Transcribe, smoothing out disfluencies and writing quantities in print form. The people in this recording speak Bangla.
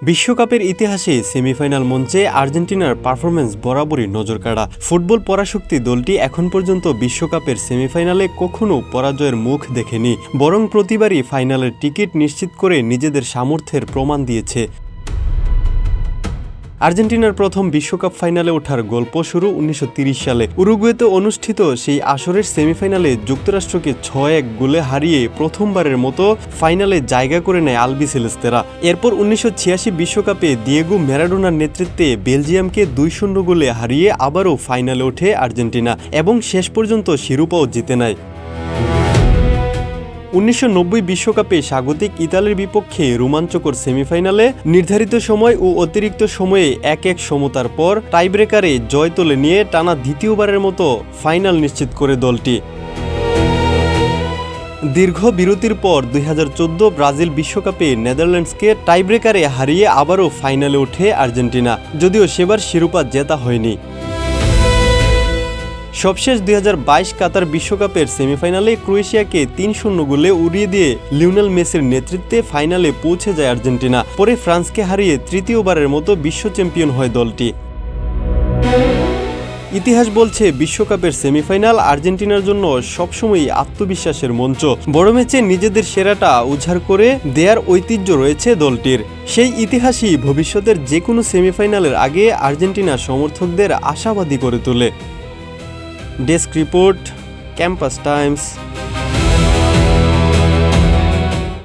বিশ্বকাপের ইতিহাসে সেমিফাইনাল মঞ্চে আর্জেন্টিনার পারফরম্যান্স বরাবরই নজরকাড়া। ফুটবল পরাশক্তি দলটি এখন পর্যন্ত বিশ্বকাপের সেমিফাইনালে কখনো পরাজয়ের মুখ দেখেনি, বরং প্রতিবারই ফাইনালের টিকিট নিশ্চিত করে নিজেদের সামর্থ্যের প্রমাণ দিয়েছে। আর্জেন্টিনার প্রথম বিশ্বকাপ ফাইনালে ওঠার গল্প শুরু ১৯৩০ সালে উরুগুয়েতে অনুষ্ঠিত সেই আসরের সেমিফাইনালে যুক্তরাষ্ট্রকে ৬-১ গোলে হারিয়ে প্রথমবারের মতো ফাইনালে জায়গা করে নেয় আলবিসেলেস্তেরা। এরপর ১৯৮৬ বিশ্বকাপে দিয়েগো ম্যারাডোনার নেতৃত্বে বেলজিয়ামকে ২-০ গোলে হারিয়ে আবারও ফাইনালে ওঠে আর্জেন্টিনা এবং শেষ পর্যন্ত শিরোপাও জিতে নেয়। ১৯৯০ বিশ্বকাপে স্বাগতিক ইতালির বিপক্ষে রোমাঞ্চকর সেমিফাইনালে নির্ধারিত সময় ও অতিরিক্ত সময়ে ১-১ সমতার পর টাইব্রেকারে জয় তুলে নিয়ে টানা দ্বিতীয়বারের মতো ফাইনাল নিশ্চিত করে দলটি। দীর্ঘ বিরতির পর ২০১৪ ব্রাজিল বিশ্বকাপে নেদারল্যান্ডসকে টাইব্রেকারে হারিয়ে আবারও ফাইনালে ওঠে আর্জেন্টিনা, যদিও সেবার শিরোপা জেতা হয়নি। সবশেষ ২০২২ কাতার বিশ্বকাপের সেমিফাইনালে ক্রোয়েশিয়াকে ৩-০ গোলে উড়িয়ে দিয়ে লিওনেল মেসির নেতৃত্বে ফাইনালে পৌঁছে যায় আর্জেন্টিনা। পরে ফ্রান্সকে হারিয়ে তৃতীয়বারের মতো বিশ্ব চ্যাম্পিয়ন হয় দলটি। ইতিহাস বলছে বিশ্বকাপের সেমিফাইনাল আর্জেন্টিনার জন্য সবসময়ই আত্মবিশ্বাসের মঞ্চ। বড় ম্যাচে নিজেদের সেরাটা উজাড় করে দেয়ার ঐতিহ্য রয়েছে দলটির। সেই ইতিহাসই ভবিষ্যতের যে কোনো সেমিফাইনালের আগে আর্জেন্টিনার সমর্থকদের আশাবাদী করে তোলে। Desk report, campus Times.